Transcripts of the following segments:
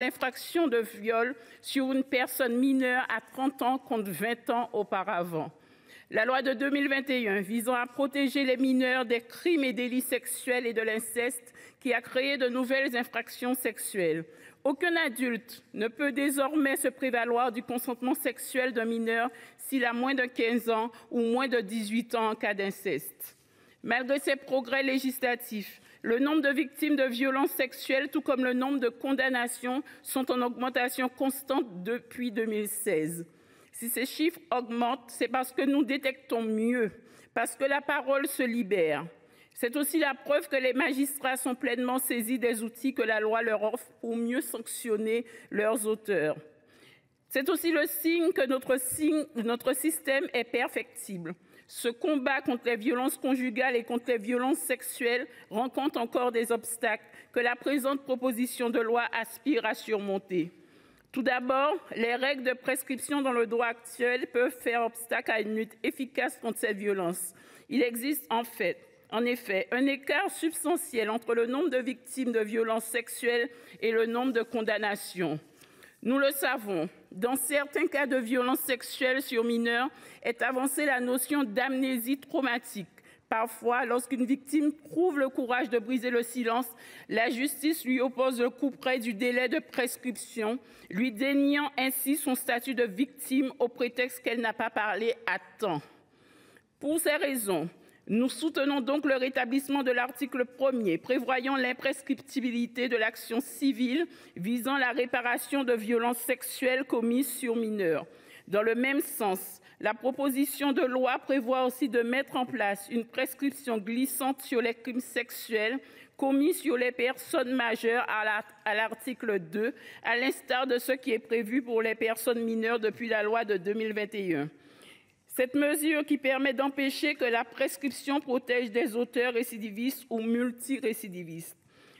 l'infraction de viol sur une personne mineure à 30 ans contre 20 ans auparavant. La loi de 2021 visant à protéger les mineurs des crimes et délits sexuels et de l'inceste qui a créé de nouvelles infractions sexuelles. Aucun adulte ne peut désormais se prévaloir du consentement sexuel d'un mineur s'il a moins de 15 ans ou moins de 18 ans en cas d'inceste. Malgré ces progrès législatifs, le nombre de victimes de violences sexuelles, tout comme le nombre de condamnations, sont en augmentation constante depuis 2016. Si ces chiffres augmentent, c'est parce que nous détectons mieux, parce que la parole se libère. C'est aussi la preuve que les magistrats sont pleinement saisis des outils que la loi leur offre pour mieux sanctionner leurs auteurs. C'est aussi le signe que notre système est perfectible. Ce combat contre les violences conjugales et contre les violences sexuelles rencontre encore des obstacles que la présente proposition de loi aspire à surmonter. Tout d'abord, les règles de prescription dans le droit actuel peuvent faire obstacle à une lutte efficace contre ces violences. Il existe en effet un écart substantiel entre le nombre de victimes de violences sexuelles et le nombre de condamnations. Nous le savons, dans certains cas de violences sexuelles sur mineurs est avancée la notion d'amnésie traumatique. Parfois, lorsqu'une victime trouve le courage de briser le silence, la justice lui oppose le couperet du délai de prescription, lui déniant ainsi son statut de victime au prétexte qu'elle n'a pas parlé à temps. Pour ces raisons, nous soutenons donc le rétablissement de l'article 1er prévoyant l'imprescriptibilité de l'action civile visant la réparation de violences sexuelles commises sur mineurs. Dans le même sens, la proposition de loi prévoit aussi de mettre en place une prescription glissante sur les crimes sexuels commis sur les personnes majeures à l'article 2, à l'instar de ce qui est prévu pour les personnes mineures depuis la loi de 2021. Cette mesure qui permet d'empêcher que la prescription protège des auteurs récidivistes ou multirécidivistes.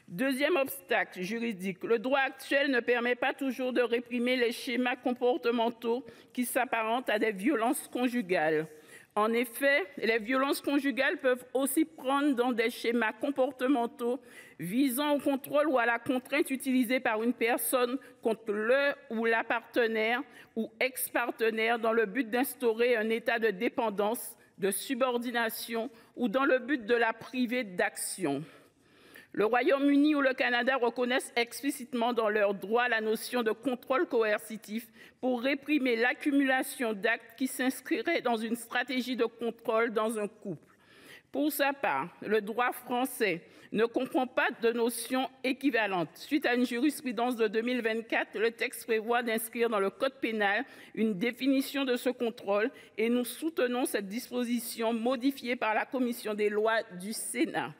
Deuxième obstacle juridique, le droit actuel ne permet pas toujours de réprimer les schémas comportementaux qui s'apparentent à des violences conjugales. En effet, les violences conjugales peuvent aussi prendre dans des schémas comportementaux visant au contrôle ou à la contrainte utilisée par une personne contre le ou la partenaire ou ex-partenaire dans le but d'instaurer un état de dépendance, de subordination ou dans le but de la priver d'action. Le Royaume-Uni ou le Canada reconnaissent explicitement dans leur droit la notion de contrôle coercitif pour réprimer l'accumulation d'actes qui s'inscriraient dans une stratégie de contrôle dans un couple. Pour sa part, le droit français ne comprend pas de notion équivalente. Suite à une jurisprudence de 2024, le texte prévoit d'inscrire dans le code pénal une définition de ce contrôle et nous soutenons cette disposition modifiée par la commission des lois du Sénat.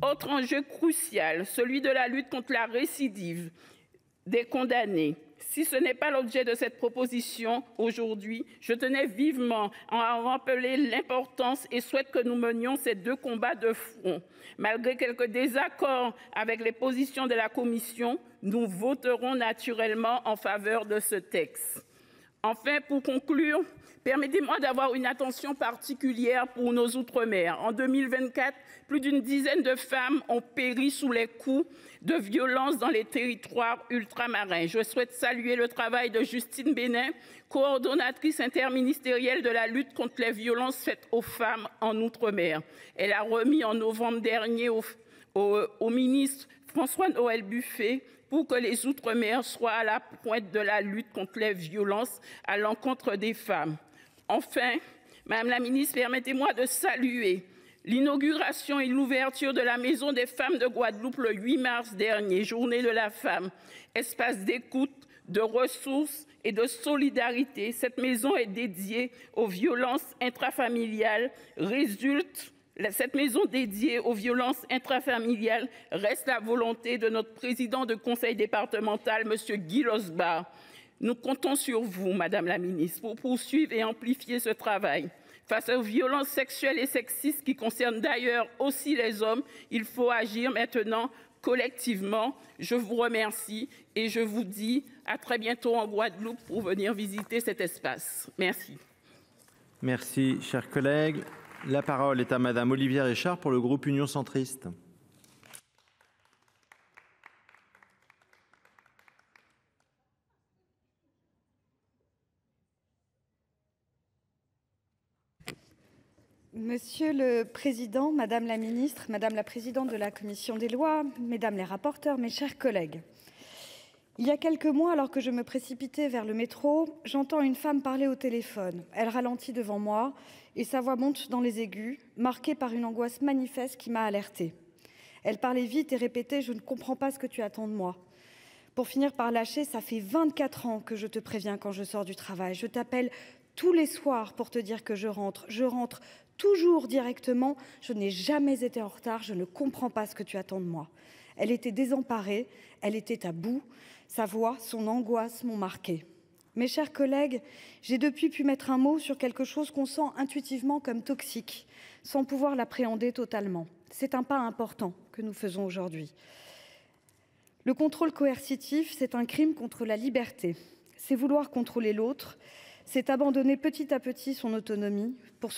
Autre enjeu crucial, celui de la lutte contre la récidive des condamnés. Si ce n'est pas l'objet de cette proposition aujourd'hui, je tenais vivement à en rappeler l'importance et souhaite que nous menions ces deux combats de front. Malgré quelques désaccords avec les positions de la commission, nous voterons naturellement en faveur de ce texte. Enfin, pour conclure, permettez-moi d'avoir une attention particulière pour nos outre-mer. En 2024, plus d'une dizaine de femmes ont péri sous les coups de violences dans les territoires ultramarins. Je souhaite saluer le travail de Justine Bénin, coordonnatrice interministérielle de la lutte contre les violences faites aux femmes en outre-mer. Elle a remis en novembre dernier au ministre François-Noël Buffet pour que les outre-mer soient à la pointe de la lutte contre les violences à l'encontre des femmes. Enfin, Madame la ministre, permettez-moi de saluer l'inauguration et l'ouverture de la Maison des femmes de Guadeloupe le 8 mars dernier, journée de la femme, espace d'écoute, de ressources et de solidarité. Cette maison est dédiée aux violences intrafamiliales. Cette maison dédiée aux violences intrafamiliales reste la volonté de notre président de conseil départemental, M. Guy Losbar. Nous comptons sur vous, Madame la ministre, pour poursuivre et amplifier ce travail. Face aux violences sexuelles et sexistes qui concernent d'ailleurs aussi les hommes, il faut agir maintenant collectivement. Je vous remercie et je vous dis à très bientôt en Guadeloupe pour venir visiter cet espace. Merci. Merci, chers collègues. La parole est à Madame Olivière Richard pour le groupe Union centriste. Monsieur le Président, Madame la Ministre, Madame la Présidente de la Commission des lois, Mesdames les rapporteurs, mes chers collègues. Il y a quelques mois, alors que je me précipitais vers le métro, j'entends une femme parler au téléphone. Elle ralentit devant moi et sa voix monte dans les aigus, marquée par une angoisse manifeste qui m'a alertée. Elle parlait vite et répétait « Je ne comprends pas ce que tu attends de moi ». Pour finir par lâcher, ça fait 24 ans que je te préviens quand je sors du travail. Je t'appelle tous les soirs pour te dire que je rentre. Je rentre toujours directement. Je n'ai jamais été en retard. Je ne comprends pas ce que tu attends de moi. Elle était désemparée. Elle était à bout. Sa voix, son angoisse m'ont marquée. Mes chers collègues, j'ai depuis pu mettre un mot sur quelque chose qu'on sent intuitivement comme toxique, sans pouvoir l'appréhender totalement. C'est un pas important que nous faisons aujourd'hui. Le contrôle coercitif, c'est un crime contre la liberté. C'est vouloir contrôler l'autre, c'est abandonner petit à petit son autonomie pour